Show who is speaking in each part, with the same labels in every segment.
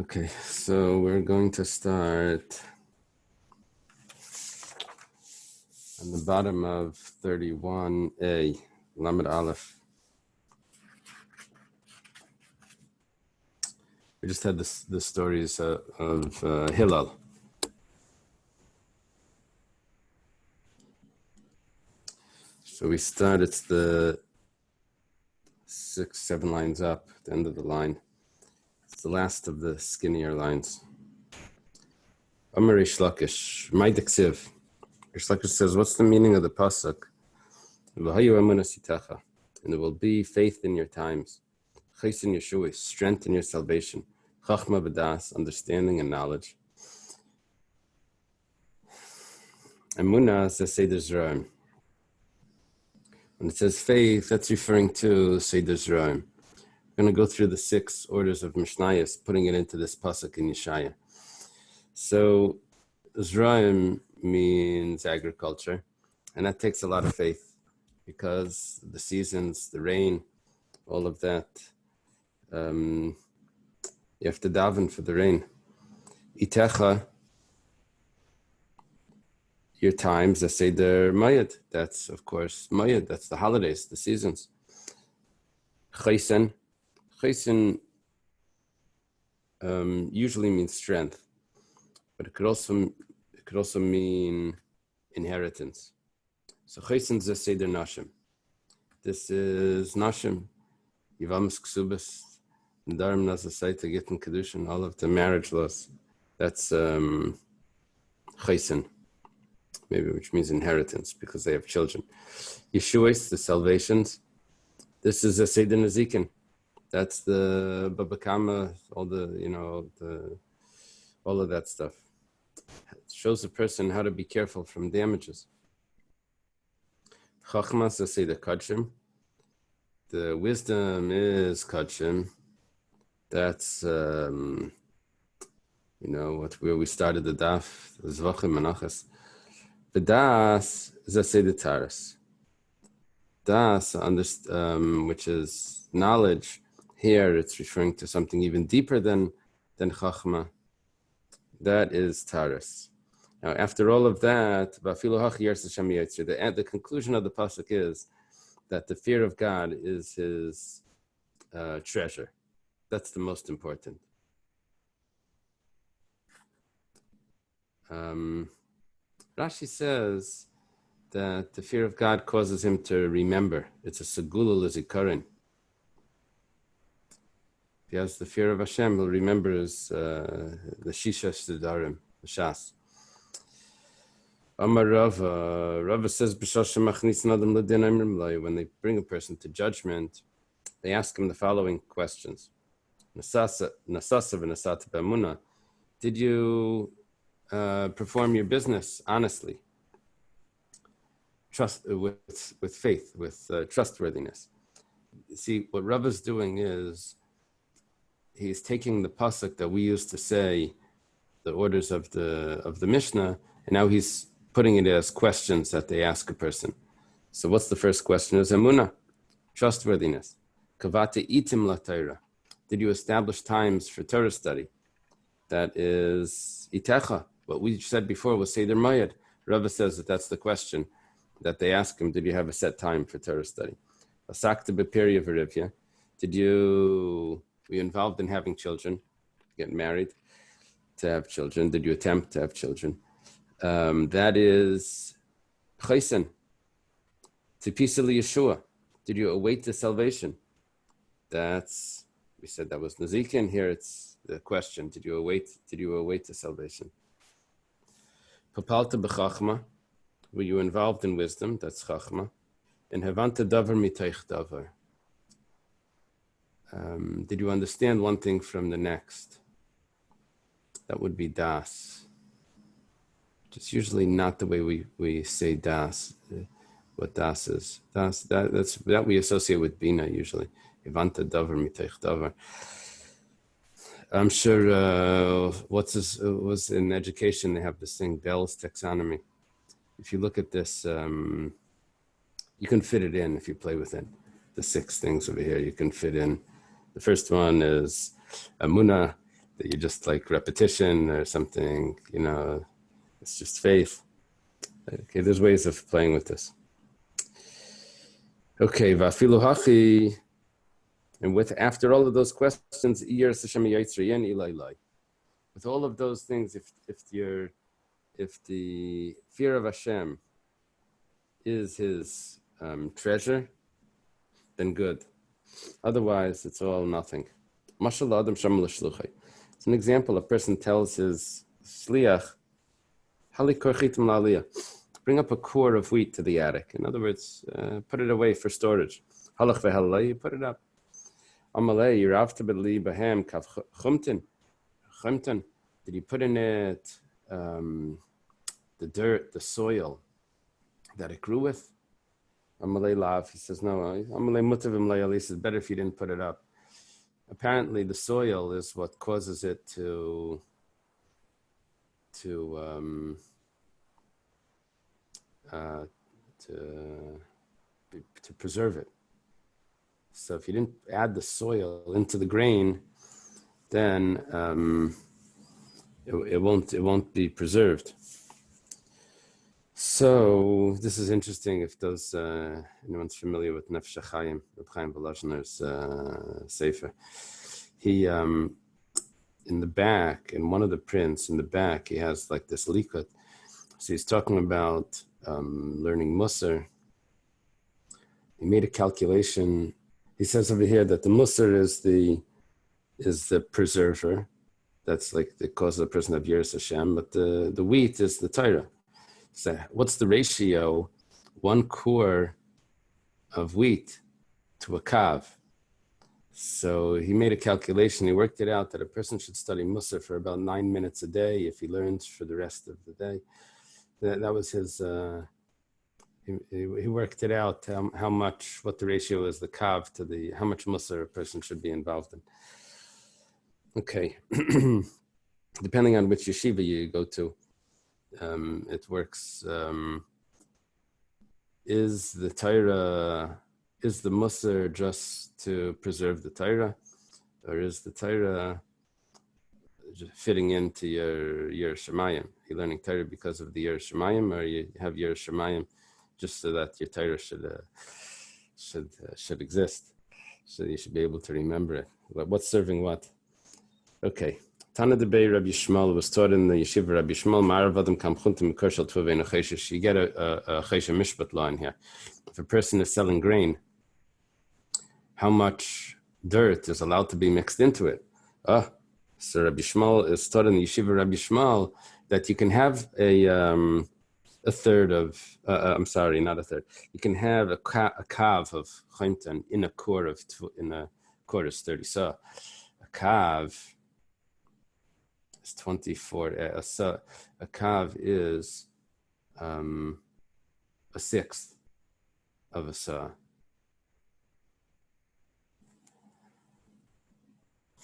Speaker 1: Okay, so we're going to start on the bottom of 31a, Lamed Aleph. We just had the stories of Hillel. So we start, it's the 6-7 lines up, at the end of the line. It's the last of the skinnier lines. Amar Rish Lakish, my diksiv. Rish Lakish says, what's the meaning of the pasuk? V'hayu emunas itecha, and there will be faith in your times. Chais in Yeshua, strength in your salvation. Chachma v'das, understanding and knowledge. Emunah is the Seder Zeraim. When it says faith, that's referring to Seder Zeraim. We're going to go through the 6 orders of Mishnayos, putting it into this pasuk in Yeshaya. So, Zeraim means agriculture, and that takes a lot of faith because the seasons, the rain, all of that. You have to daven for the rain. Itecha, your times, the Seder Mayed. That's, of course, Mayed. That's the holidays, the seasons. Chaysen. Chaysen usually means strength, but it could also mean inheritance. So Chaysen is the Seder Nashim. This is Nashim, Yivamus Ksubas, Darim Nazasaita, Gittin Kedushin, all of the marriage laws. That's Chaysen, maybe, which means inheritance because they have children. Yeshuas, the salvations. This is a Seder Nazikin. That's the Babakama, all of that stuff. It shows a person how to be careful from damages. Chachma is a Seder Kachim. The wisdom is Kachim. That's, where we started the Daf, the Zvachim Menachas. The Das is a Seder Taras. Das, which is knowledge. Here it's referring to something even deeper than Chachma. That is Taras. Now, after all of that, the conclusion of the pasuk is that the fear of God is his treasure. That's the most important. Rashi says that the fear of God causes him to remember. It's a segula l'zikaron. If he has the fear of Hashem, he'll remember his the Shisha Sidarim, the Shas. Amar Rava says, when they bring a person to judgment, they ask him the following questions. Did you perform your business honestly? With faith, with trustworthiness. See, what Rava's doing is he's taking the pasuk that we used to say, the orders of the Mishnah, and now he's putting it as questions that they ask a person. So what's the first question? Is emunah, trustworthiness. Kavate itim la Torah. Did you establish times for Torah study? That is itecha. What we said before was Seder Mayed. Rava says that that's the question that they ask him. Did you have a set time for Torah study? Asakta b'pirya v'rivya. Were you involved in having children? Get married to have children? Did you attempt to have children? That is chaysen. Tipisali Yeshua. Did you await the salvation? We said that was Nazikin. Here it's the question. Did you await the salvation? Papalta b'chachma. Were you involved in wisdom? That's chachma. And havanta davar miteich davar. Did you understand one thing from the next? That would be das. It's usually not the way we say das. What das is. That we associate with bina usually. Havanta davar miteich davar. I'm sure was in education, they have this thing, Bell's taxonomy. If you look at this, you can fit it in if you play with it. The 6 things over here you can fit in. The first one is Amunah that you just like repetition or something, it's just faith. Okay, there's ways of playing with this. Okay, vafilu hachi, and after all of those questions, with all of those things, if the fear of Hashem is his treasure, then good. Otherwise, it's all nothing. It's an example. A person tells his shliach, bring up a core of wheat to the attic. In other words, put it away for storage. You put it up. Did you put in it the dirt, the soil that it grew with? He says, no. He says, better if you didn't put it up. Apparently, the soil is what causes it to preserve it. So if you didn't add the soil into the grain, then it won't be preserved. So this is interesting. If anyone's familiar with Nefesh HaChaim, Reb Chaim Volozhner's sefer, he in the back, in one of the prints in the back, he has like this likut. So he's talking about learning Musar. He made a calculation. He says over here that the Musar is the preserver. That's like the cause of the person of Yiras Hashem, but the wheat is the Torah. So what's the ratio? 1 core of wheat to a kav. So he made a calculation. He worked it out that a person should study Musar for about 9 minutes a day if he learns for the rest of the day. That was his. He worked it out what the ratio is, the kav to how much Musar a person should be involved in. Okay, depending on which yeshiva you go to, it works. Is the Musar just to preserve the Torah, or is the Torah fitting into your Shemayim? You're learning Torah because of the Yiras Shemayim, or you have Yiras Shemayim just so that your Torah should exist, so you should be able to remember it. What's serving what? Okay. Tana Debei Rabbi Yishmael was taught in the yeshiva Rabbi Yishmael. Ma'arav kam chuntim kershel tuvein cheshish. You get a cheshish mishpat law in here. If a person is selling grain, how much dirt is allowed to be mixed into it? So Rabbi Yishmael is taught in the yeshiva Rabbi Yishmael that you can have a third of. I'm sorry, not a third. You can have a kav of chaimtan in a core is 30 sa. A kav is 24. A kav is a sixth of a sa.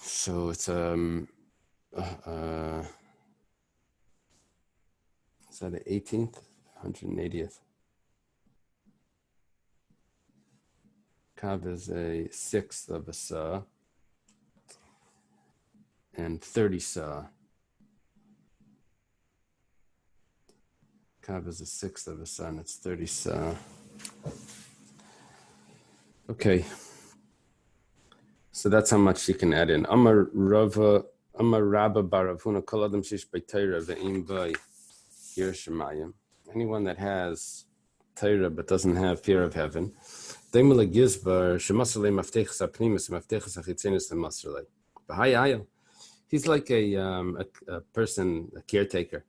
Speaker 1: So it's is that the 18th, 180th? Kav is a sixth of a sa and 30 sa. Kav is a sixth of a sa and it's 30 sa. Okay. So that's how much you can add in. Amar Rabba Baravuna Kol Adam Shish Bei Torah Ve'im Bei Yiras Shemayim. Anyone that has Torah but doesn't have fear of heaven, Deimele Gizbar Shemasalei Maftechas Apnimis Maftechas Achitzenis Lemasrelei. B'Hayayel. He's like a person, a caretaker,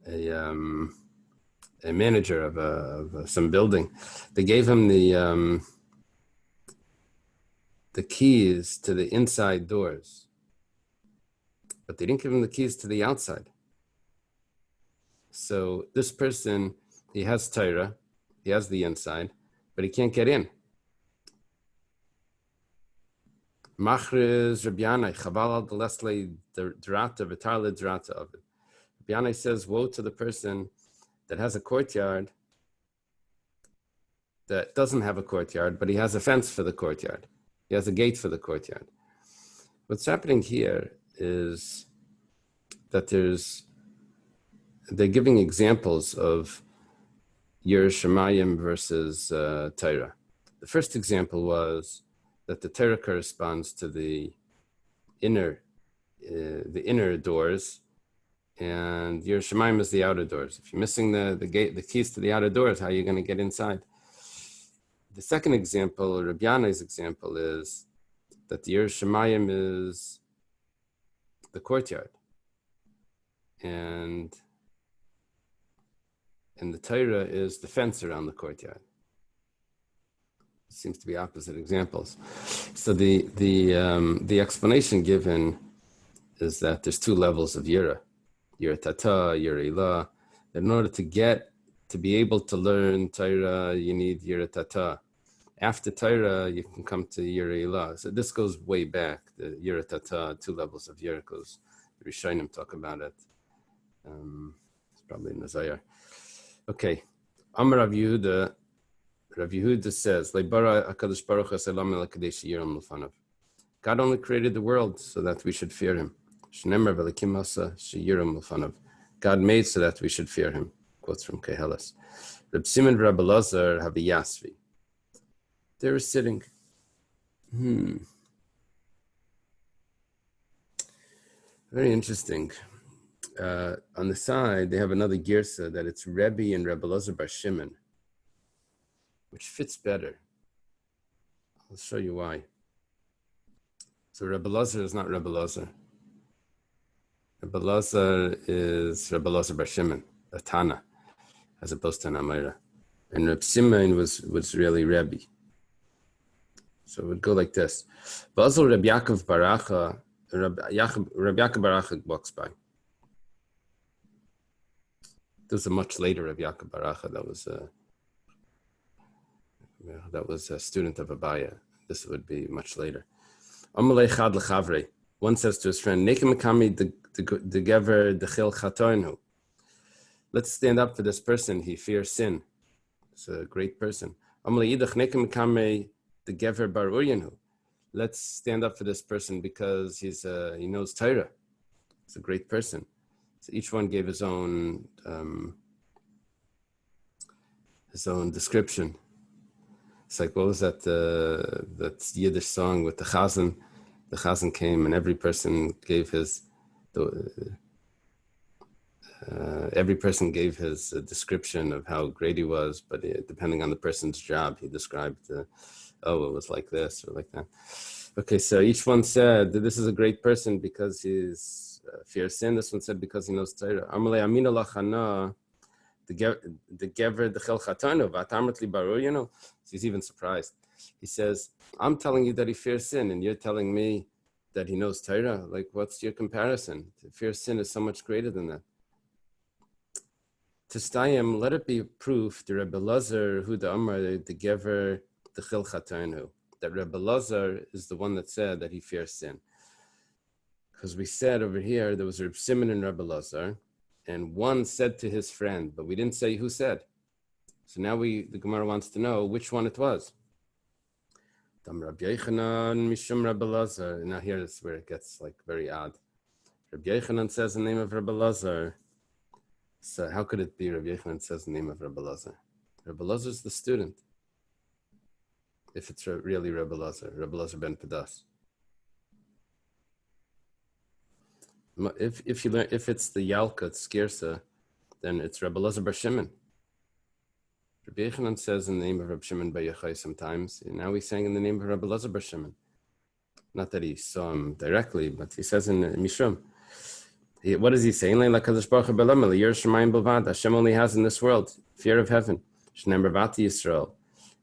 Speaker 1: a manager of some building. They gave him the keys to the inside doors, but they didn't give him the keys to the outside. So this person, he has Torah, he has the inside, but he can't get in. Machriz Rabbi Yanai, Chaval al Delesle Drata, Vitarle Drata of it. Rabbi Yanai says, woe to the person that has a courtyard that doesn't have a courtyard, but he has a fence for the courtyard. He has a gate for the courtyard. What's happening here is that they're giving examples of Yer Shemayim versus Torah. The first example was that the Torah corresponds to the inner doors, and Yer Shemayim is the outer doors. If you're missing the gate, the keys to the outer doors, how are you going to get inside? The second example, Rabbi Yanai's example, is that the Yer Shemayim is the courtyard, and the Torah is the fence around the courtyard. It seems to be opposite examples. So the explanation given is that there's two levels of Yira Tata, Yira Ilah. In order to be able to learn Torah, you need Yira Tata. After Torah, you can come to Yira Ilah. So this goes way back. The Yira Tata, two levels of Yira goes. The Rishonim talk about it. It's probably in the Zayar. Okay. Amar Rav Yehuda. Rav Yehuda says, God only created the world so that we should fear him. God made so that we should fear him. Quotes from Kehelas. Reb Simon and Rabbi Lazar have a yasvi. They were sitting. Very interesting. On the side, they have another girsa that it's Rebbe and Rabbi Lazar bar Shimon, which fits better. I'll show you why. So Rabbi Lazar is not Rabbi Lazar. Rabbi Lazar is Rabbi Lazar bar Shimon, a Tana, as opposed to an Amira. And Reb Simon was really Rebbe. So it would go like this. Basel Reb Yaakov Baracha, Reb Yaakov Baracha walks by. There's a much later Reb Yaakov Baracha that was a student of Abaya. This would be much later. One says to his friend, let's stand up for this person. He fears sin. It's a great person. Let's stand up for this person because he knows Torah. He's a great person. So each one gave his own description. It's like, what was that Yiddish song with the Chazan? The Chazan came and every person gave his description of how great he was, but depending on the person's job, he described, it was like this or like that. Okay, so each one said that this is a great person because he's fears sin. This one said because he knows Torah. The Gever the Chel Chatanu V'Atamrit Baru, so he's even surprised. He says, I'm telling you that he fears sin, and you're telling me that he knows Torah. Like, what's your comparison? To fear sin is so much greater than that. To Stayim, let it be proof to Rebbe Lazar who the Amar the Gever the Chel Chatanu, that Rebbe Lazar is the one that said that he fears sin. Because we said over here there was Reb Simon and Rebbe Lazar. And one said to his friend, but we didn't say who said. So now the Gemara wants to know which one it was. Now here is where it gets like very odd. Rabbi Yochanan says the name of Rabbi Lazar. So how could it be Rabbi Yochanan says the name of Rabbi Lazar? Rabbi Lazar is the student. If it's really Rabbi Lazar ben Pedas. If it's the Yalka, it's Skirsa, then it's Rabbi Lazar bar Shimon. Rabbi Yochanan says in the name of Rabbi Shimon bar Yochai sometimes, and now he's saying in the name of Rabbi Lazar bar Shimon. Not that he saw him directly, but he says in Mishram. What does he say? Hashem only has in this world fear of heaven.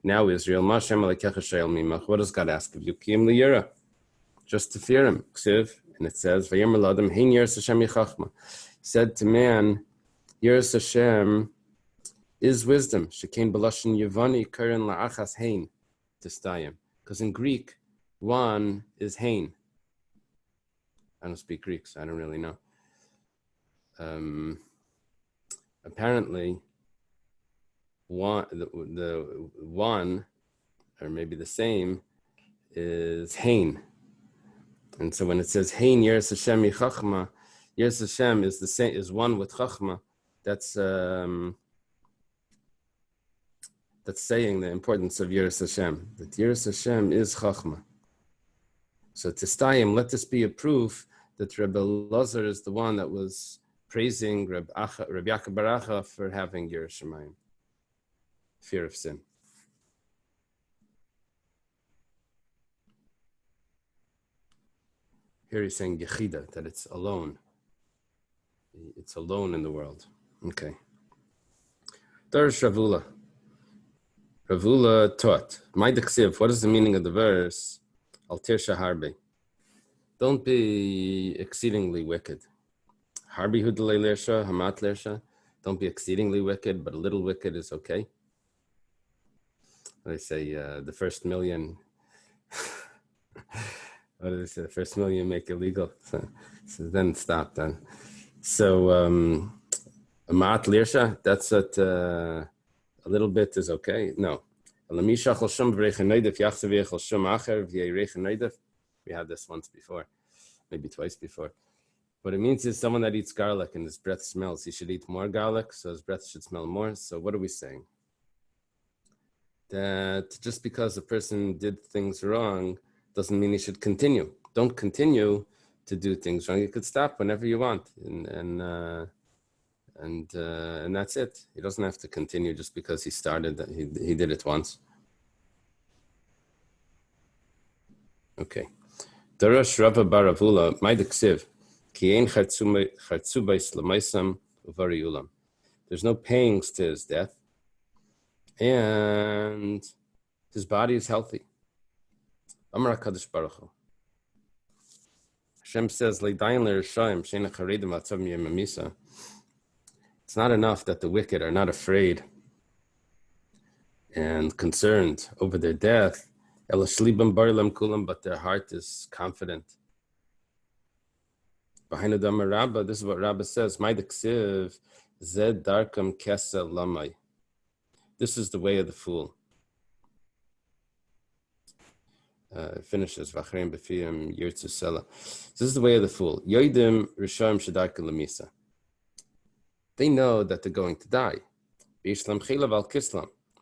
Speaker 1: Now Israel, what does God ask of you? Just to fear him. And it says, said to man, Yiras Hashem is wisdom. Shekain b'lashon Yevani karen la'achas hein to stayim. Because in Greek, one is hein. I don't speak Greek, so I don't really know. Apparently, the one, or maybe the same, is hein. And so when it says Hein Yeres Hashem Chachma, Yeres Hashem is the same, is one with Chachma. That's saying the importance of Yeres Hashem. That Yeres Hashem is Chachma. So Tistayim, let this be a proof that Rabbi Lazar is the one that was praising Rabbi Yaakov Baracha for having Yeres Shemayim, fear of sin. Here he's saying Yechida, that it's alone. It's alone in the world. Okay. Darish Ravula. Ravula taught. My Diksiv, what is the meaning of the verse? Altir Shaharbi. Don't be exceedingly wicked. Harbi Hudalei Lersha, Hamat Lersha. Don't be exceedingly wicked, but a little wicked is okay. They say the first million. What did they say? The first million make illegal. So then stop then. So Hamat Lersha, that's what a little bit is okay. No. We had this once before, maybe twice before. What it means is someone that eats garlic and his breath smells, he should eat more garlic, so his breath should smell more. So what are we saying? That just because a person did things wrong doesn't mean he should continue. Don't continue to do things wrong. You could stop whenever you want, and that's it. He doesn't have to continue just because he started that. He did it once. Okay. Darash Rava Baravula, my diksiv, ki ein chartzu bais lamaisam uvari ulam. There's no pangs to his death, and his body is healthy. Amar HaKadosh Baruch Hu. Hashem says, Leidayin l'rishayim she'ena charedim atzav miyem hamisa. It's not enough that the wicked are not afraid and concerned over their death, but their heart is confident. Behind the Rabbi, this is what Rabbi says, My diksiv, zed darkam kesel lamai. This is the way of the fool. Finishes, Vachrein b'fiyam yirtzu sela. This is the way of the fool. Yoidim rishayim shedarka lamisa. They know that they're going to die.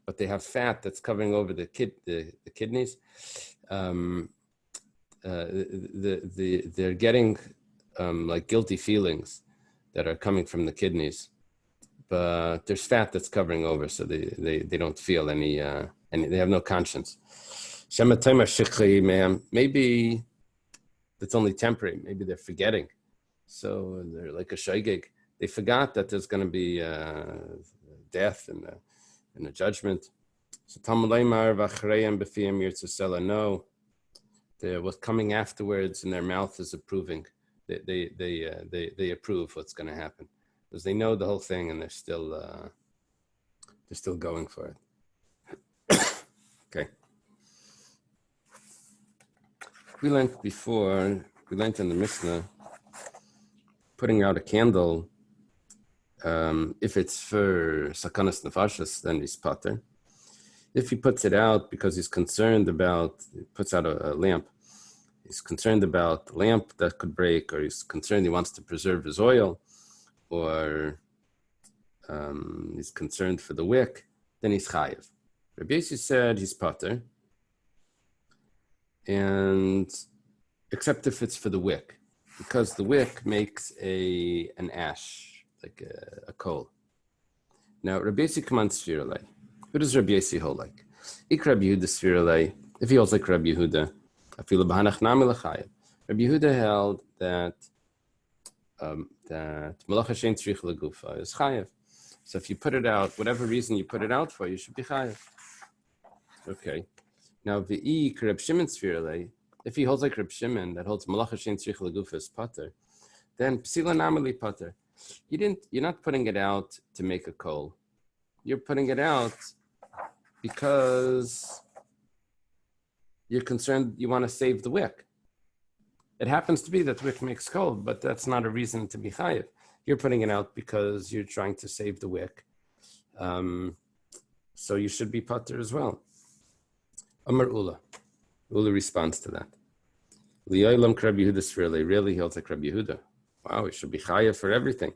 Speaker 1: But they have fat that's covering over the kidneys. They're getting like guilty feelings that are coming from the kidneys. But there's fat that's covering over, so they don't feel any they have no conscience. Maybe it's only temporary. Maybe they're forgetting. So they're like a shaygig. They forgot that there's going to be death and a judgment. So no, what's coming afterwards in their mouth is approving. They approve what's going to happen because they know the whole thing and they're still going for it. Okay. We learned in the Mishnah, putting out a candle. If it's for sakanas nefashos, then he's pater. If he puts it out because he's concerned about, he puts out a lamp, he's concerned about the lamp that could break, or he's concerned he wants to preserve his oil, or he's concerned for the wick, then he's chayiv. Rabbi said he's pater, and except if it's for the wick, because the wick makes an ash, like a coal. Now, Rabbi Yossi commands Sfiralei. Who does Rabbi Yossi hold like? Ik Rabbi Yehuda Sfiralei. If he holds like Rabbi Yehuda, Afilu b'hanach nami l'chayev. Rabbi Yehuda held that malach hashem tzrich legufa is chayev. So if you put it out, whatever reason you put it out for, you should be chayev. Okay. Now, v'i Reb Shimon Sfiralei. If he holds like Reb Shimon that holds malach hashem tzrich legufa is pater, then psila nami li pater. You're not putting it out to make a coal. You're putting it out because you're concerned you want to save the wick. It happens to be that wick makes coal, but that's not a reason to be chayiv. You're putting it out because you're trying to save the wick. So you should be pater as well. Amar Ula. Ula responds to that. Li'olam Rabbi Yehuda really he'll take Rabbi Yehuda. Wow, it should be chaya for everything.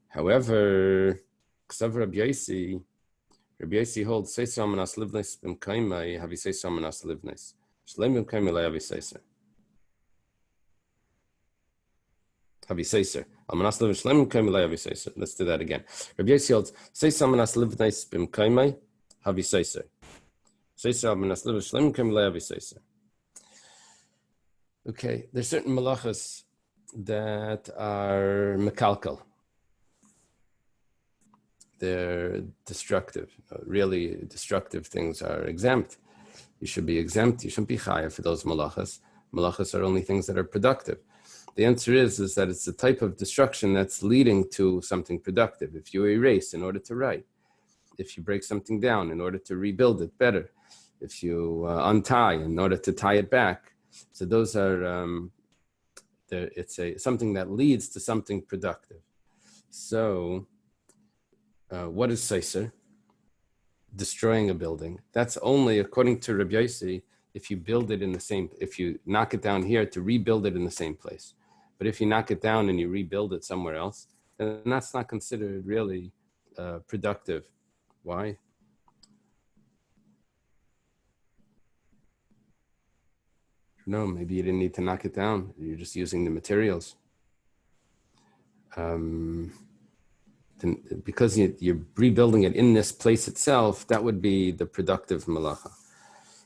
Speaker 1: However, Ksav Rabbi Yosi holds say someonas livnes b'mkaimai have you say someonas livnes shlem b'mkaimai le have you say sir have you say sir amanas livnes shlem b'mkaimai le have you say sir. Let's do that again. Rabbi Yosi holds say someonas livnes b'mkaimai have you say sir amanas livnes shlem b'mkaimai le have you say sir. Okay, there's certain malachas that are mekalkal. They're destructive. Really destructive things are exempt. You should be exempt. You shouldn't be chaya for those malachas. Malachas are only things that are productive. The answer is that it's a type of destruction that's leading to something productive. If you erase in order to write, if you break something down in order to rebuild it better, if you untie in order to tie it back. So those are, it's something that leads to something productive. So what is Seiser? Destroying a building. That's only, according to Rabbi Yosi, if you build it in the same, if you knock it down here to rebuild it in the same place. But if you knock it down and you rebuild it somewhere else, then that's not considered really productive. Why? No, maybe you didn't need to knock it down. You're just using the materials. Because you're rebuilding it in this place itself, that would be the productive malacha.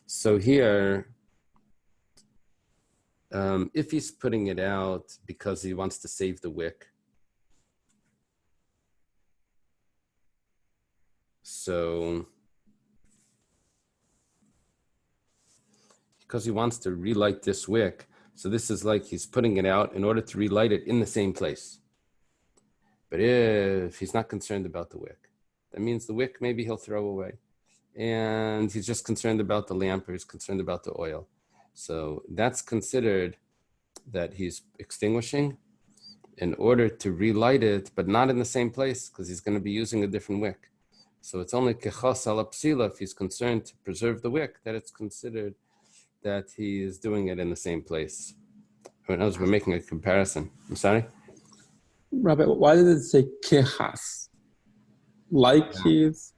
Speaker 1: So here, if he's putting it out because he wants to save the wick, so because he wants to relight this wick, so this is like he's putting it out in order to relight it in the same place. But if he's not concerned about the wick, that means the wick maybe he'll throw away. And he's just concerned about the lamp or he's concerned about the oil. So that's considered that he's extinguishing in order to relight it, but not in the same place because he's going to be using a different wick. So it's only kechas ala psila if he's concerned to preserve the wick that it's considered that he is doing it in the same place. We're making a comparison. I'm sorry?
Speaker 2: Rabbi, why did it say kechas? Like he's...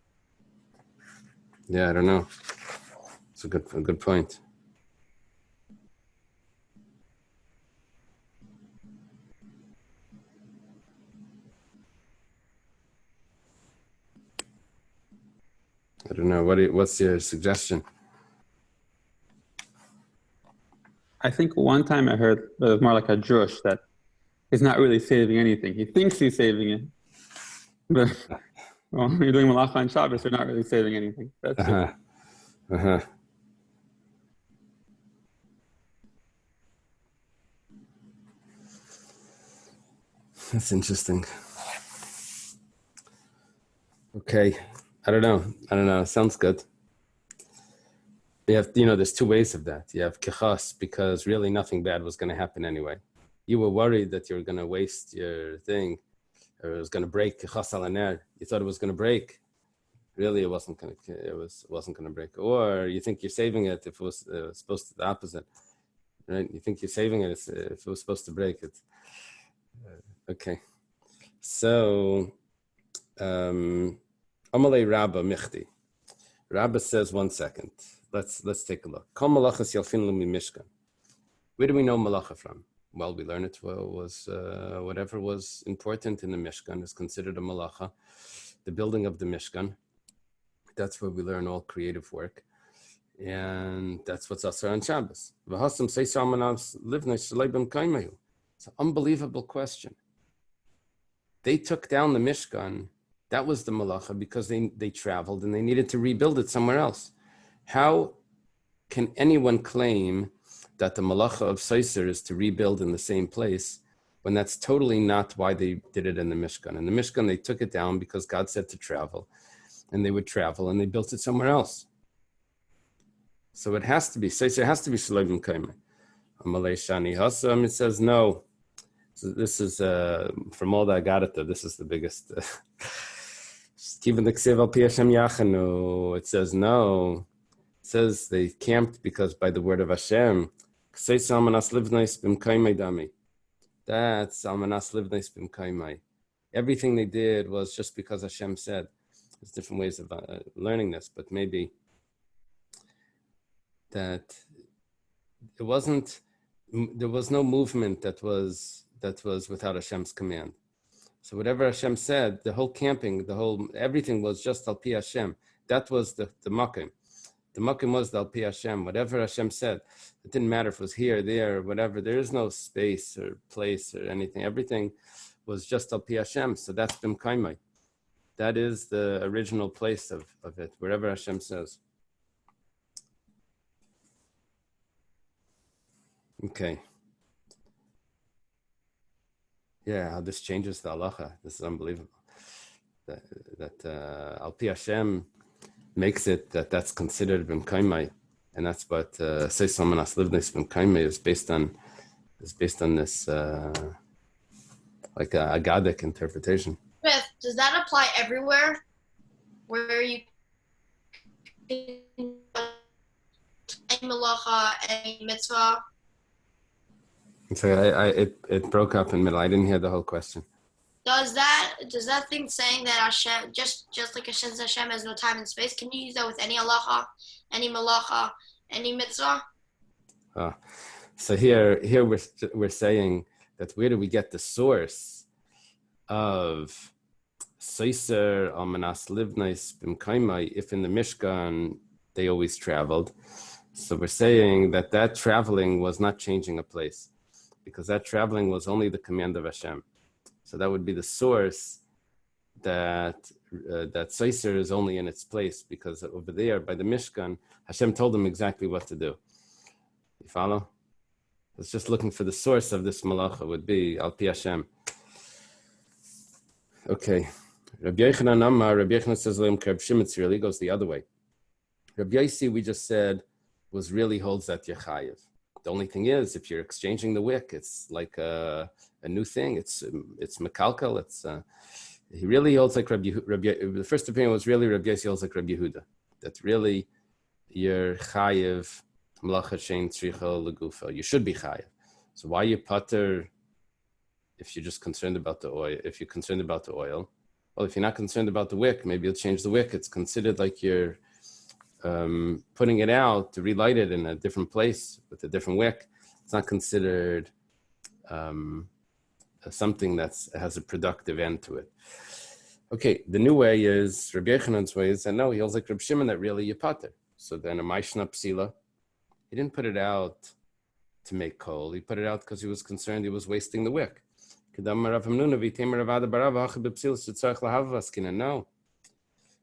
Speaker 1: Yeah, I don't know. It's a good point. I don't know. What's your suggestion?
Speaker 2: I think one time I heard that it was more like a drush that he's not really saving anything. He thinks he's saving it. But well, you're doing malacha on Shabbos, you're not really saving anything. That's it.
Speaker 1: That's interesting. Okay. I don't know. Sounds good. You have, there's two ways of that. You have kechas because really nothing bad was going to happen anyway. You were worried that you were going to waste your thing or it was going to break. Kechas al haner. You thought it was going to break. Really, it wasn't going to break. Or you think you're saving it if it was supposed to the opposite, right? You think you're saving it if it was supposed to break it. Okay. So, Amalei Rabba Michti. Rabba says, 1 second. Let's take a look. Kol malachas yalfin mi mishkan. Where do we know malacha from? Well, we learn it was whatever was important in the Mishkan is considered a malacha. The building of the Mishkan. That's where we learn all creative work. And that's what's asar on Shabbos. It's an unbelievable question. They took down the Mishkan. That was the malacha because they traveled and they needed to rebuild it somewhere else. How can anyone claim that the malacha of Seiser is to rebuild in the same place when that's totally not why they did it in the Mishkan? In the Mishkan, they took it down because God said to travel, and they would travel, and they built it somewhere else. So it has to be, Seiser has to be Shalom Kaimah. Amalei Shani Hasam, it says no. So this is, from all that I got it, this is the biggest. It says no. It says they camped because by the word of Hashem, That's almanas livnais b'mkaimai. Everything they did was just because Hashem said. There's different ways of learning this, but maybe that it wasn't. There was no movement that was without Hashem's command. So whatever Hashem said, the whole camping, everything was just al pi Hashem. That was the makim. The makim was the al pi Hashem. Whatever Hashem said, it didn't matter if it was here, there, whatever. There is no space or place or anything. Everything was just al pi Hashem. So that's b'mkaimai. That is the original place of it, wherever Hashem says. Okay. Yeah, how this changes the halacha. This is unbelievable. That al pi Hashem makes it that's considered b'mkaimai, and that's what says almanas livnais b'mkaimai is based on this like a Agadic interpretation.
Speaker 3: Smith, does that apply everywhere where you any malacha, any mitzvah?
Speaker 1: So it broke up in the middle. I didn't hear the whole question.
Speaker 3: Does that thing saying that Hashem just like Hashem says Hashem has no time and space? Can you use that with any halacha, any malacha, any mitzvah?
Speaker 1: So here we're saying that where do we get the source of Seiser almanas livnais b'mkaimai if in the Mishkan they always traveled? So we're saying that traveling was not changing a place, because that traveling was only the command of Hashem. So that would be the source that Seiser is only in its place, because over there by the Mishkan, Hashem told them exactly what to do. You follow? It's just looking for the source of this malacha would be al pi Hashem. Okay. Rabbi Yochanan says Reb Shimon really goes the other way. Rabbi Yossi, we just said, was really holds that you're chayiv. The only thing is, if you're exchanging the wick, it's like a new thing. It's mekalkel. He really holds like Rabbi. The first opinion was really Rabbi Yossi holds like Rabbi Yehuda. That really you're chayiv malacha shein tzricha legufa. You should be chayiv. So why you putter if you're just concerned about the oil? If you're concerned about the oil, well, if you're not concerned about the wick, maybe you'll change the wick. It's considered like you're putting it out to relight it in a different place with a different wick. It's not considered something that has a productive end to it. Okay, the new way is Rabbi Yochanan's way is, and no, he holds like Reb Shimon that really you pater. So then a Maishna Psila, he didn't put it out to make coal. He put it out because he was concerned he was wasting the wick. No,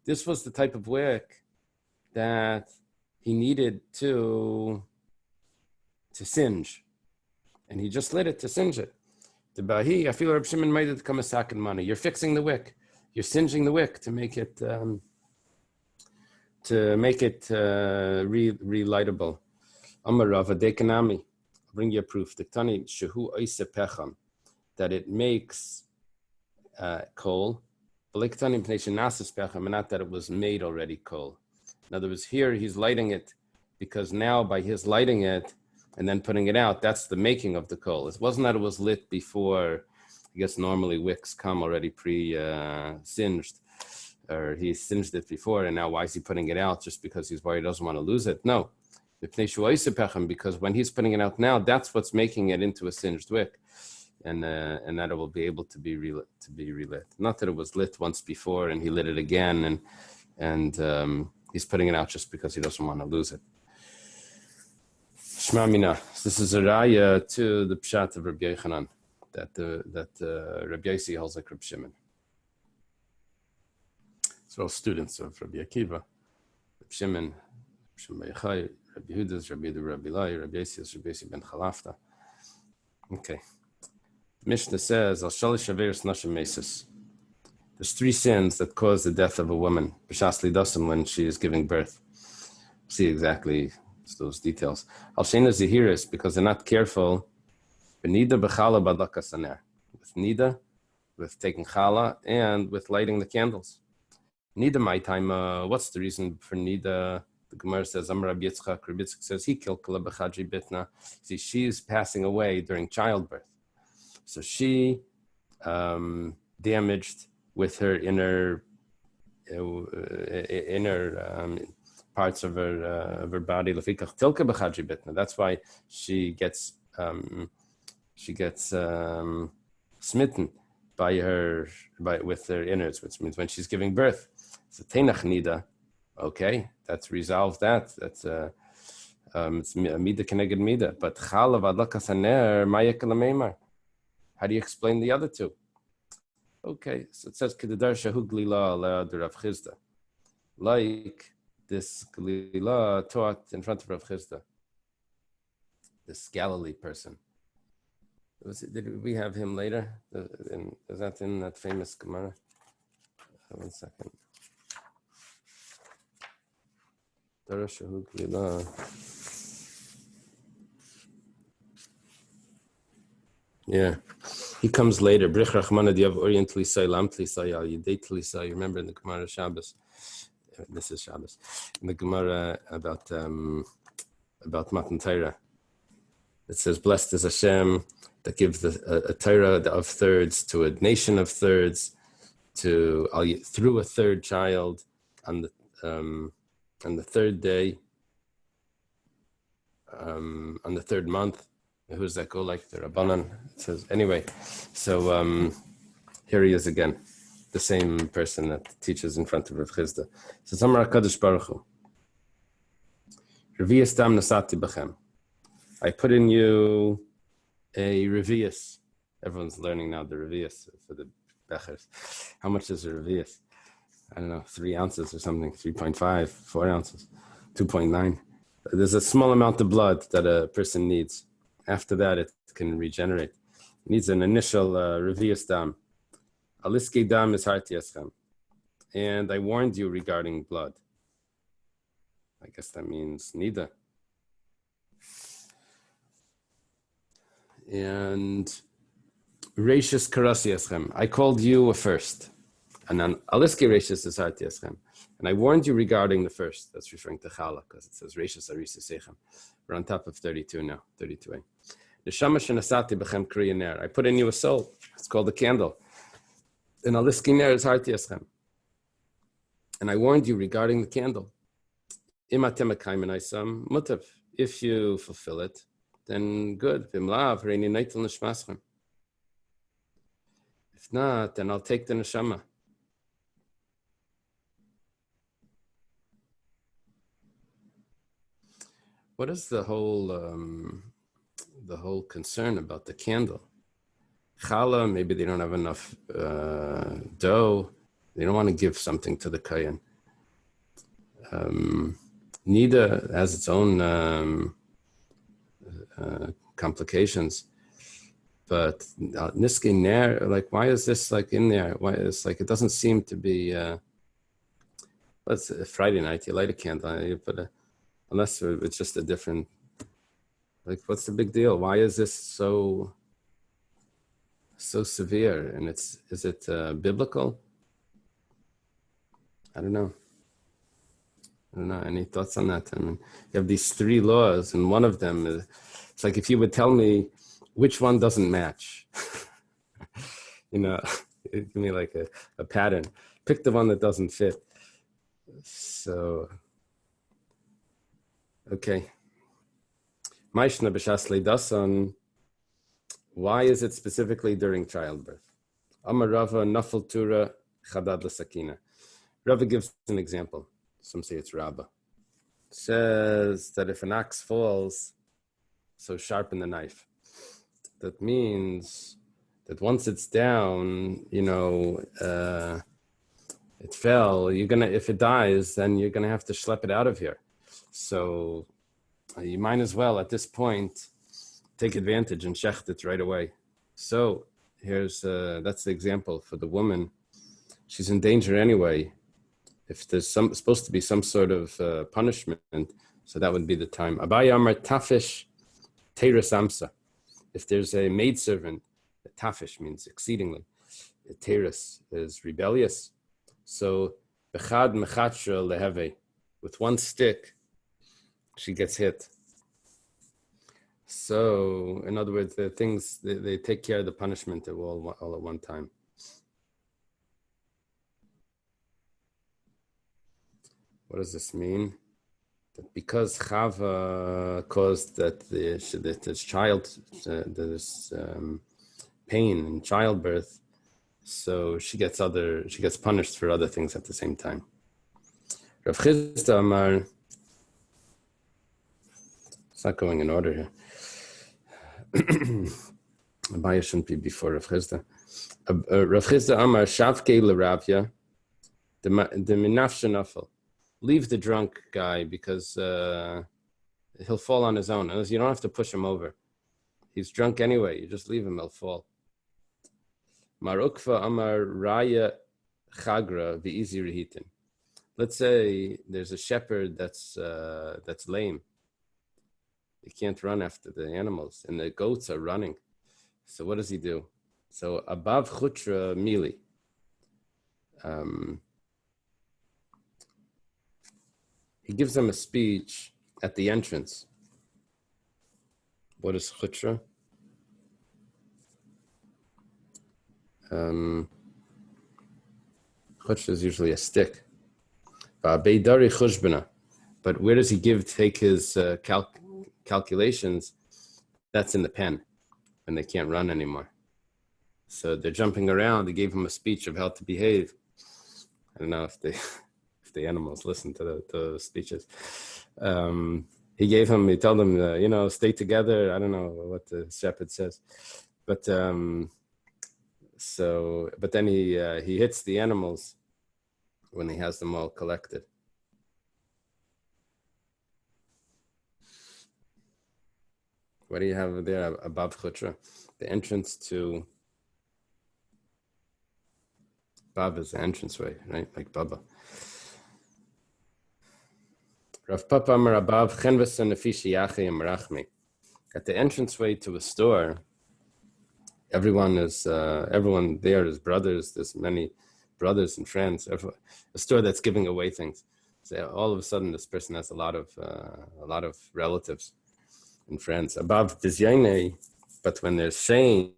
Speaker 1: this was the type of wick that he needed to singe, and he just lit it to singe it. The Bahi, I feel Reb Shimon made it come a second money. You're fixing the wick, you're singeing the wick to make it relightable. Amar Rava Dekanami, I'll bring you a proof. Diktani shehu oise pecham, that it makes coal. B'liktani pnei shenasis pecham, and not that it was made already coal. In other words, here he's lighting it because now by his lighting it and then putting it out, that's the making of the coal. It wasn't that it was lit before. I guess normally wicks come already pre-singed, or he singed it before, and now why is he putting it out? Just because he's worried he doesn't want to lose it? No. Because when he's putting it out now, that's what's making it into a singed wick, and that it will be able to be relit. Not that it was lit once before and he lit it again, and he's putting it out just because he doesn't want to lose it. Shema Mina. This is a raya to the pshat of Rabbi Yochanan, that Rabbi Yossi holds like Reb Shimon. So all students of Rabbi Akiva, Reb Shimon, Rabbi Yochai, Rabbi Yehuda, Rabbi Yehuda, Rabbi Eily, Rabbi Yossi ben Chalafta. Okay. Mishnah says, Al Shalish Averis Nashim Mesis. There's 3 sins that cause the death of a woman, B'shas Lidasim, when she is giving birth. See exactly those details. Al Shena Zahiris, because they're not careful. B'nida b'chala badlaka saner. With nida, with taking chala, and with lighting the candles. Nida, my time, what's the reason for nida? The Gemara says, Amar Rabbi Yitzchak, Rabbi Yitzchak says, he kilkala b'chadri bitna. See, she's passing away during childbirth. So she damaged with her inner parts of her body. That's why she gets smitten with her innards, which means when she's giving birth. So teinach nida, okay, that's resolved. That's it's mida keneged mida. But chalav adlakas haner mayek lameimar. How do you explain the other two? Okay, so it says kedadar shahu glila ala Rav Chizda, like this glila taught in front of Rav Chizda, this Galilee person. Did we have him later? Is that in that famous Gemara? 1 second. Darashahu glila. Yeah, he comes later. Brich Rachmana Diav Orient Lisai Lam Tlisai Al Yedei Tlisai. Remember in the Gemara Shabbos. This is Shabbos. In the Gemara about Matan Torah, it says, "Blessed is Hashem that gives a Torah of thirds to a nation of thirds, through a third child on the third day, on the third month." Who does that go like? The Rabbanan. It says, anyway, so here he is again, the same person that teaches in front of Rav Chizda. So Amar HaKadosh Baruch Hu, Revi'as dam nasati b'chem. I put in you a revi'as. Everyone's learning now the revi'as for the bechers. How much is a revi'as? I don't know, 3 ounces or something, 3.5, 4 ounces, 2.9. There's a small amount of blood that a person needs. After that, it can regenerate. It needs an initial revi'as dam. Aliski dam is harti eschem. And I warned you regarding blood. I guess that means nida. And reishis karasi eschem. I called you a first. And then aliski reishis is harti eschem. And I warned you regarding the first. That's referring to chala, because it says reishis arisa sechem. We're on top of 32 now, 32a. Neshama shenasati b'chem kriya ner. I put in you a soul. It's called a candle. And aliski ner is harti eschem. And I warned you regarding the candle. Imatem ekayim enaisam mutav. If you fulfill it, then good. V'imlav reini neitel neshmaschem. If not, then I'll take the neshama. What is the whole concern about the candle? Challah, maybe they don't have enough dough. They don't want to give something to the kayan. Nida has its own complications. But niski ner, like, why is this like in there? Why is like, it doesn't seem to be. It's a Friday night. You light a candle. You put a. Unless it's just a different, like, what's the big deal? Why is this so severe? And is it biblical? I don't know. Any thoughts on that? I mean, you have these 3 laws, and one of them is, it's like if you would tell me which one doesn't match, give me like a pattern. Pick the one that doesn't fit. So. Okay. Maishna b'shas leidasan. Why is it specifically during childbirth? Amar Rava nafal tura chadad l'sakina. Rava gives an example. Some say it's Rabbah. It says that if an axe falls, so sharpen the knife. That means that once it's down, it fell. If it dies, then you're gonna have to schlep it out of here. So you might as well, at this point, take advantage and shecht it right away. So that's the example for the woman. She's in danger anyway. If there's supposed to be some sort of punishment, so that would be the time. Abaye amar tafish teres amsa. If there's a maidservant, tafish means exceedingly. Teres is rebellious. So bechad mechatra leheve. With one stick, she gets hit. So, in other words, the things they take care of the punishment all at one time. What does this mean? That because Chava caused that this child there's pain in childbirth, so she gets punished for other things at the same time. Rav Chisda Amar, it's not going in order here. Abaya shouldn't be before Rav Chisda. Rav Chisda Amar Shavkei l'Ravya the minafshe nafel. Leave the drunk guy because he'll fall on his own. You don't have to push him over. He's drunk anyway. You just leave him, he'll fall. Marukva Amar Raya Chagra V'izi Rehitin. Let's say there's a shepherd that's lame. He can't run after the animals, and the goats are running. So what does he do? So above chutra mili. He gives them a speech at the entrance. What is chutra? Chutra is usually a stick. But where does he take his calculations? That's in the pen when they can't run anymore. So they're jumping around. He gave him a speech of how to behave. I don't know if the animals listen to the speeches. He told them, stay together. I don't know what the shepherd says, but then he hits the animals when he has them all collected. What do you have there above chutra? The entrance to Baba is the entranceway, right? Like Baba. Rav Papa Amar Abav Chenvasa Nefishi Yachi Amrachmi. At the entranceway to a store, everyone there is brothers. There's many brothers and friends. A store that's giving away things. So all of a sudden, this person has a lot of relatives and friends. Above Dizyane, but when there's shame,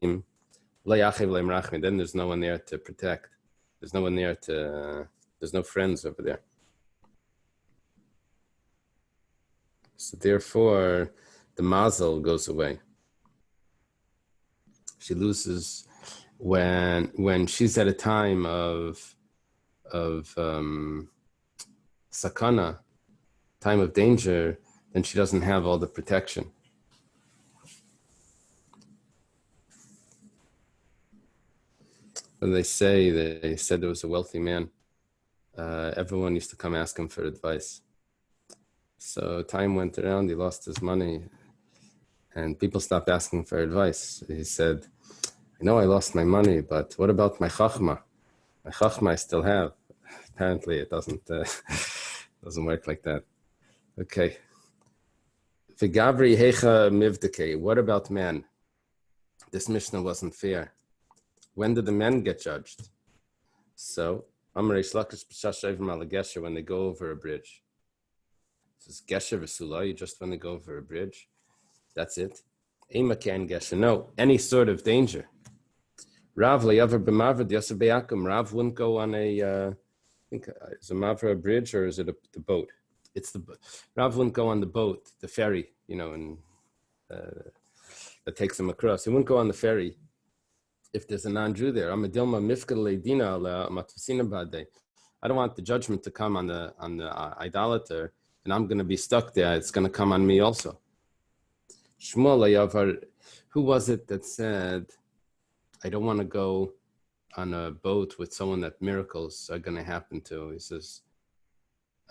Speaker 1: then there's no one there to protect. There's no one there there's no friends over there. So therefore, the mazel goes away. She loses when she's at a time of sakana, time of danger, then she doesn't have all the protection. When they said there was a wealthy man, everyone used to come ask him for advice. So time went around, he lost his money, and people stopped asking for advice. He said, I know I lost my money, but what about my chachma? My chachma I still have. Apparently it doesn't work like that. Okay. V'gavri hecha mivdeke. What about men? This Mishnah wasn't fair. When did the men get judged? So, Amrei Shlakish B'Shashav Malagesha, when they go over a bridge. This is Gesher V'Sulai, just when they go over a bridge. That's it. Eimakan Gesher. No, any sort of danger. Rav Le'avar B'Mavra Yosef Be'akum. Rav wouldn't go on is a Mavra a bridge or is it the boat? It's the Rav wouldn't go on the boat, the ferry, and that takes him across. He wouldn't go on the ferry if there's a non-Jew there. I don't want the judgment to come on the idolater, and I'm going to be stuck there. It's going to come on me also. Shmuel, who was it that said, I don't want to go on a boat with someone that miracles are going to happen to? He says,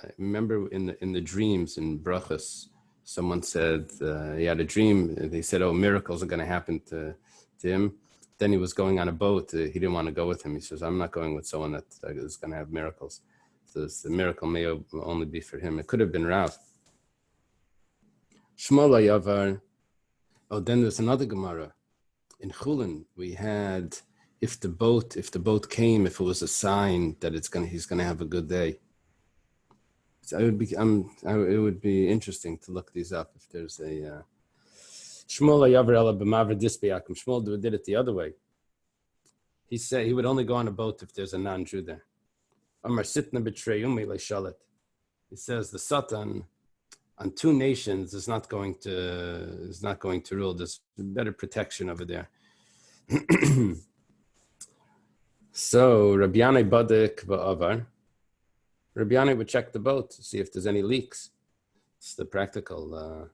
Speaker 1: I remember in the dreams in Brachas, someone said he had a dream. They said, oh, miracles are going to happen to him. Then he was going on a boat. He didn't want to go with him. He says, I'm not going with someone that is going to have miracles. So the miracle may only be for him. It could have been Rav. Shmuel Yavar. Oh, then there's another Gemara. In Chulin, we had, if the boat came, if it was a sign that he's going to have a good day. So it would be interesting to look these up if there's a Shmuel did it the other way. He said he would only go on a boat if there's a non-Jew there. He says the Satan on two nations is not going to rule. There's better protection over there. So Rabbi Yanai Badek Ba'avar. Rabbi Yanai would check the boat to see if there's any leaks. It's the practical.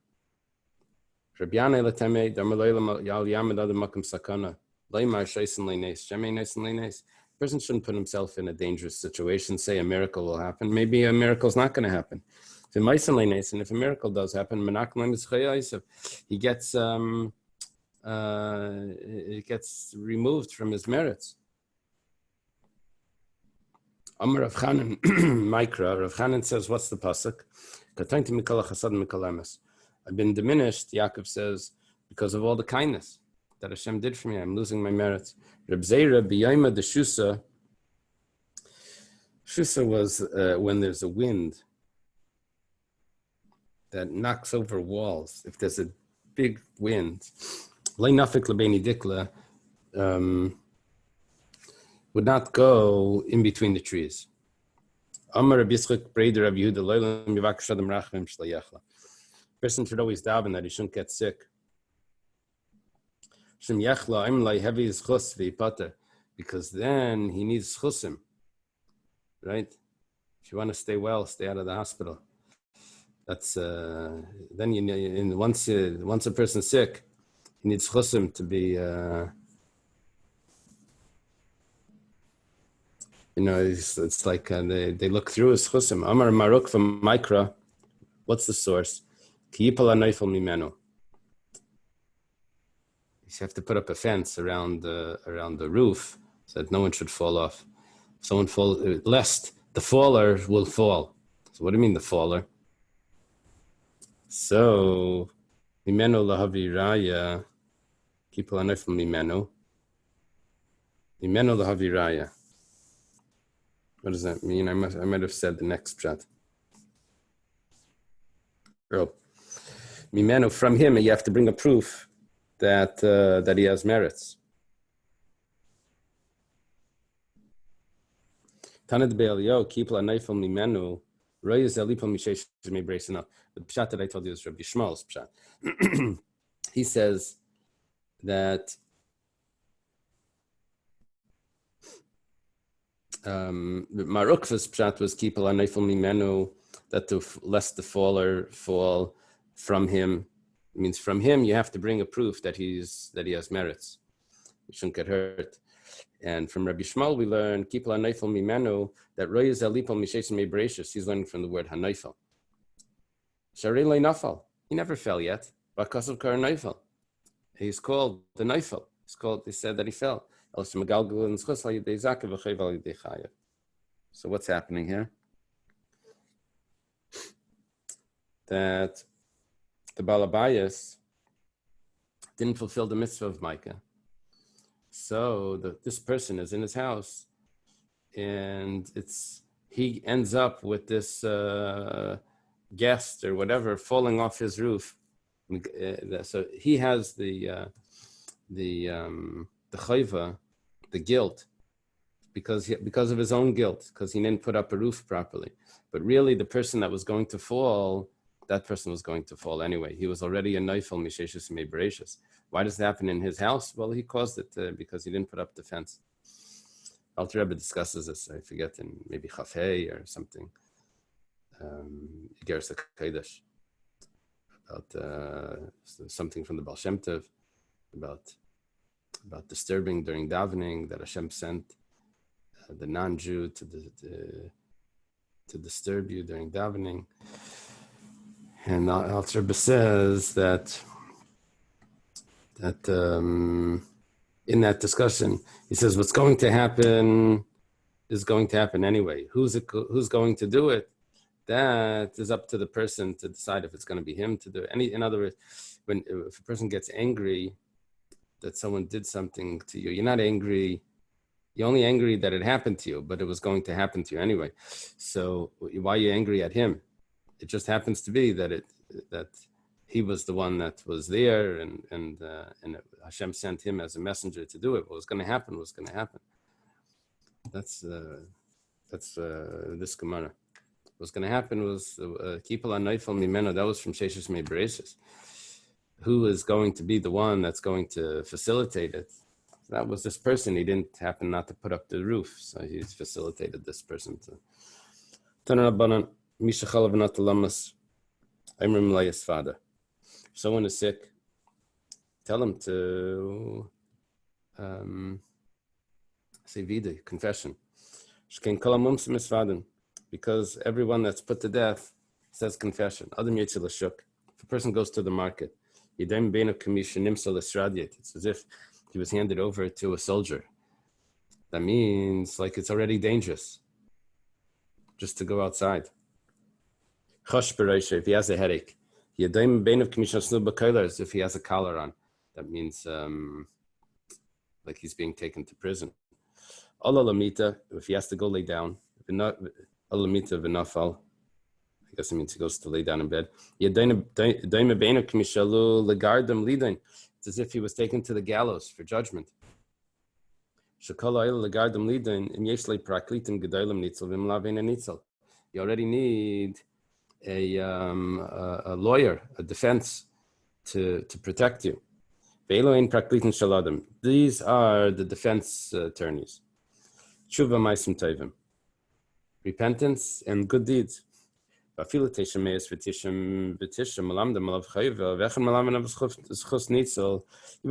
Speaker 1: Rabbi Yanai Latame Darmalayla Yal Yamad Adam Makam Sakana. Laymar Shaisin Leines. Jemay Naisin Leines. Person shouldn't put himself in a dangerous situation. Say a miracle will happen. Maybe a miracle's not going to happen. If a miracle does happen, he gets it gets removed from his merits. Amar Rav Chanan, Mikra. Rav Chanan says, "What's the pasuk? I've been diminished." Yaakov says, because of all the kindness that Hashem did for me, I'm losing my merits. Reb Zeira b'yayma deshusa. Shusa was when there's a wind that knocks over walls. If there's a big wind, leinafik lebeini dikla would not go in between the trees. Amar Rabbi Yitzchak Breder Rabbi Yehuda loylam yivak shadam rachmim shlayachla. Person should always daven that he shouldn't get sick. Shem yachla imlay heavy is chus v'ipata, because then he needs chusim, right? If you want to stay well, stay out of the hospital. That's then once a person's sick, he needs chusim to be. It's like they look through his chusim. Amar Maruk from Mikra. What's the source? Ki yipal ha'neifel mimenu. You have to put up a fence around the roof so that no one should fall off. If someone falls, lest the faller will fall. So what do you mean the faller? So mimenu lahavi raya. Ki yipal ha'neifel mimenu. Mimenu lahavi raya. What does that mean? I might have said the next pshat. Mimenu, from him, you have to bring a proof that he has merits. Tanad be'elio kipla neifel mimenu royes elipal mishesh mebrasina. The pshat that I told you is Rabbi Shmuel's pshat. He says that Marukva's pshat was kipal neifel mimenu, that lest the faller fall from him. It means from him you have to bring a proof that he has merits. You shouldn't get hurt. And from Rabbi Shmuel we learn kipal neifel mimenu, that royes elipal mishesh mebrasina. He's learning from the word haneifel. Sharei le nafal. He never fell yet. Bakasav kar neifel. He's called the neifel. They said that he fell. So what's happening here? That the Balabayas didn't fulfill the mitzvah of Micah. So this person is in his house, and he ends up with this guest or whatever falling off his roof. So he has the chayva, the guilt, because of his own guilt, because he didn't put up a roof properly. But really, the person that was going to fall, that person was going to fall anyway. He was already a neifel misheshus mebereshus. Why does it happen in his house? Well, he caused it because he didn't put up the fence. Alter Rebbe discusses this, I forget, in maybe Chafei or something. Igeres HaKodesh, about something from the Baal Shem Tov, about disturbing during davening, that Hashem sent the non-Jew to disturb you during davening. And Alter Rebbe says that in that discussion, he says what's going to happen is going to happen anyway. Who's going to do it? That is up to the person to decide if it's going to be him to do it. In other words, if a person gets angry that someone did something to you, you're not angry You're only angry that it happened to you, but it was going to happen to you anyway. So why are you angry at him? It just happens to be that he was the one that was there, and Hashem sent him as a messenger to do it. What was going to happen was going to happen. That's this Gemara. What's going to happen was Kipal Anoifel Mimeno. That was from Sheshes Mei Bereishis. Who is going to be the one that's going to facilitate it? That was this person. He didn't happen not to put up the roof, so he's facilitated this person to. Tanarabanan Mishachal V'Natalamas Imrim Layas Father. If someone is sick, tell him to say vida, confession. Because everyone that's put to death says confession. If a person goes to the market, it's as if he was handed over to a soldier. That means like it's already dangerous just to go outside. If he has a headache, if he has a collar on, that means like he's being taken to prison. If he has to go lay down, I guess it means he goes to lay down in bed. It's as if he was taken to the gallows for judgment. You already need a lawyer, a defense to protect you. These are the defense attorneys. Repentance and good deeds. Even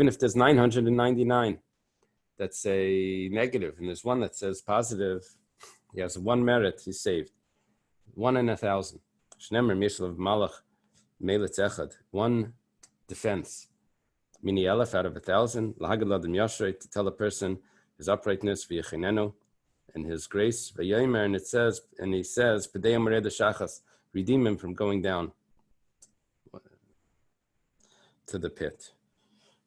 Speaker 1: if there's 999 that say negative and there's one that says positive, he has one merit, he's saved. 1 in 1,000. One defense. Mini elef out of 1,000. To tell a person his uprightness and his grace. And it says, and he says, redeem him from going down to the pit,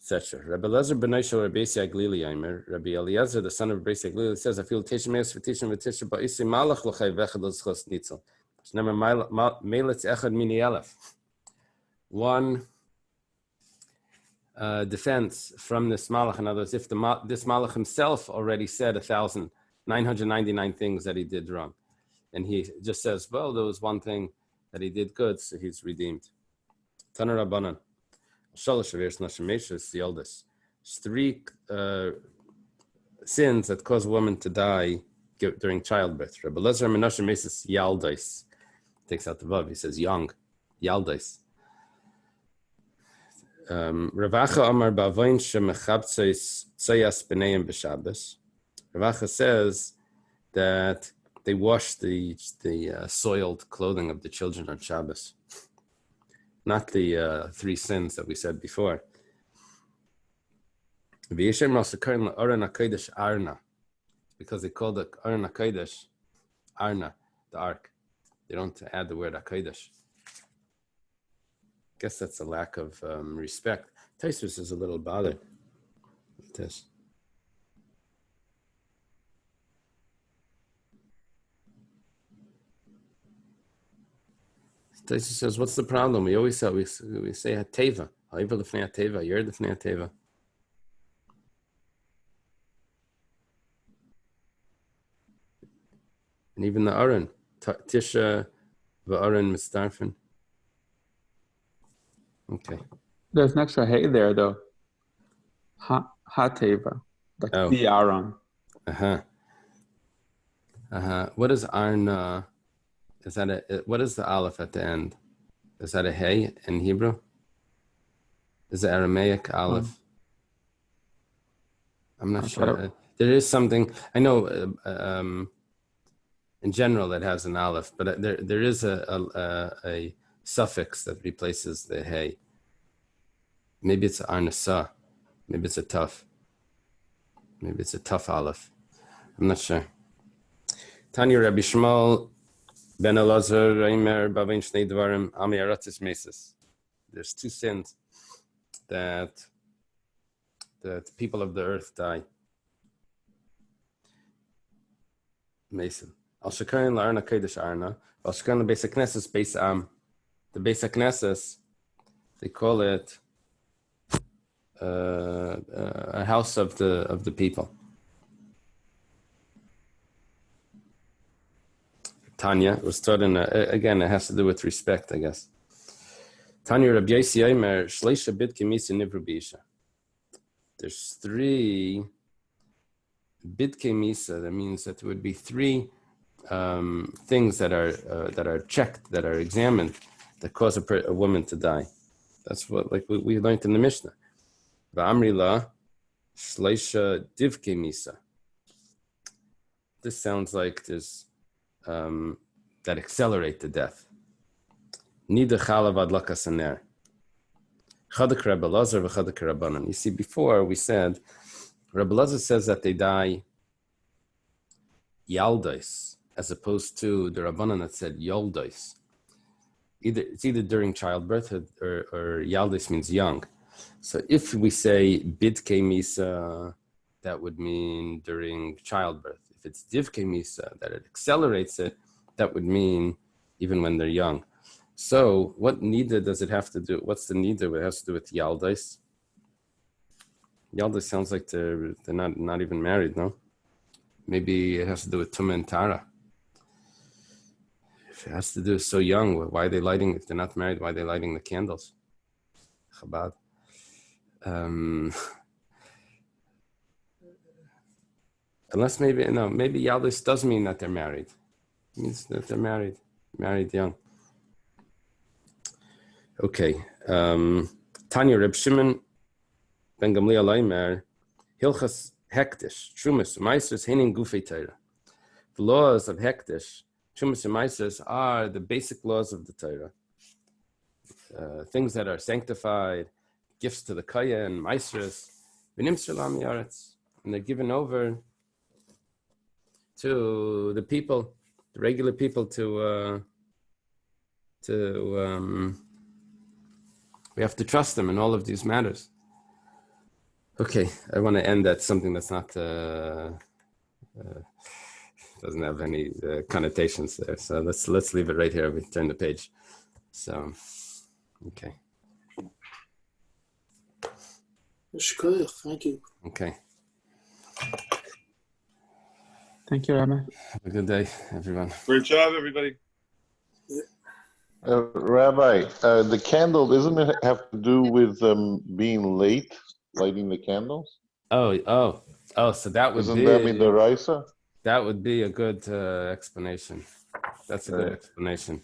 Speaker 1: etc. Rabbi Eliezer ben Eishel Rabbi Aglili Aimer. Rabbi Eliezer, the son of Rabbi Aglili, says, "I feel tishemes v'tishim v'tishim ba'isi malach l'chay v'echad l'zchos nitzel." It's never meilitz echad mini elef. One defense from this malach. In other words, if this malach himself already said 1,999 things that he did wrong, and he just says, well, there was one thing that he did good, so he's redeemed. Taner Rabbanan, the eldest. It's 3 sins that cause a woman to die during childbirth. Rabbi Eliezer Menashe Meses Yaldais takes out the vav. He says young, Yaldais. Ravacha Amar Bavoin Shemechabtzeis Tzayas B'neim B'Shabbos. Ravacha says that they wash the soiled clothing of the children on Shabbos, not the 3 sins that we said before. Because they call the Aron HaKodesh Arna, the ark. They don't add the word HaKodesh. I guess that's a lack of respect. Tosfos is a little bothered with this. Tosfos says, what's the problem? We always say, we say Hateva. You're the Fnei Hateva. And even the Aron, Tisha v'Aron Mistarfin. Okay.
Speaker 2: There's an extra hey there though. Ha-teva. Like the Aaron.
Speaker 1: What is Arna? Is that what is the aleph at the end? Is that a hey in Hebrew? Is it Aramaic aleph? I'm not sure. There is something, I know in general it has an aleph, but there is a suffix that replaces the hey. Maybe it's arnasa. Maybe it's a tough aleph. I'm not sure. Tanya Rabbi Shmuel ben Elazar Reimer Bavin Shnei Dvarim Ami Aratis Meses. There's 2 sins that the people of the earth die. Mason. Al Shekayin La'arna Kodesh Arna. Al Shekayin Beis HaKnesses Beis Am. The Beis HaKnesses, they call it a house of the people. Tanya was taught in again. It has to do with respect, I guess. Tanya Rabbi Yosi Omer Shleisha Bidkei Misa Nivru B'Isha. There's 3 Bidkei Misa. That means that there would be 3 things that are checked, that are examined, that cause a woman to die. That's what we learned in the Mishnah. V'amrila Shleisha Divkei Misa. This sounds like there's that accelerate the death. Nida chalav adlakas haner. Chadak Rabbi Lazar v'chadak Rabbanan. You see, before we said, Rabbi Lazar says that they die yaldos, as opposed to the Rabbanan that said yoldos. It's either during childbirth or yaldos means young. So if we say bidkei misa, that would mean during childbirth. If it's divkei misa, that it accelerates it, that would mean even when they're young. So what nida does it have to do? What's the nida? It has to do with yaldos. Yaldos sounds like they're not even married, no? Maybe it has to do with tumah and tara. If it has to do so young, why are they lighting? If they're not married, why are they lighting the candles? Chabad. Unless maybe yaldos does mean that they're married. It means that they're married young. Okay. Tanya Reb Shimon ben Gamliel Omer Hilchas Hektish Trumas Meisers Henin Gufei Torah. The laws of Hektish, Trumas and Meisers, are the basic laws of the Torah. Things that are sanctified, gifts to the Kaya and Meisers, V'nimser Lam Yaretz, and they're given over to the people, the regular people, we have to trust them in all of these matters. Okay, I want to end at something that's not doesn't have any connotations there. So let's leave it right here. We turn the page. So, okay.
Speaker 4: Thank you.
Speaker 1: Okay.
Speaker 2: Thank you, Rabbi.
Speaker 1: Have a good day, everyone.
Speaker 5: Great job, everybody.
Speaker 6: Rabbi, the candle, doesn't it have to do with being late, lighting the candles?
Speaker 1: Oh, so that would
Speaker 6: Isn't that mean the Raisa?
Speaker 1: That would be a good explanation. That's a good explanation.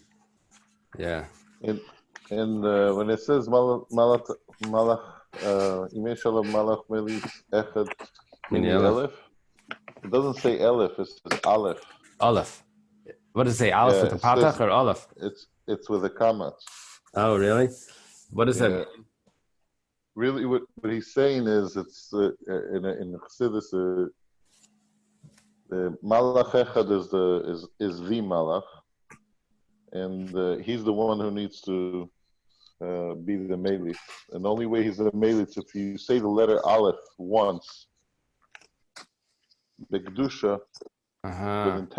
Speaker 1: Yeah.
Speaker 6: And when it says Malach Imei Shalav Malach Melis Echad Mini Elef, it doesn't say Elef, it says Aleph.
Speaker 1: Aleph. What does it say? Aleph with a patach or Aleph?
Speaker 6: It's with a comma.
Speaker 1: Oh, really? What does that mean?
Speaker 6: Really, what he's saying is it's in Chassidus, the Malach Echad is the Malach, and he's the one who needs to be the Melech. And the only way he's the Melech is if you say the letter Aleph once, Bekdusha, with intent.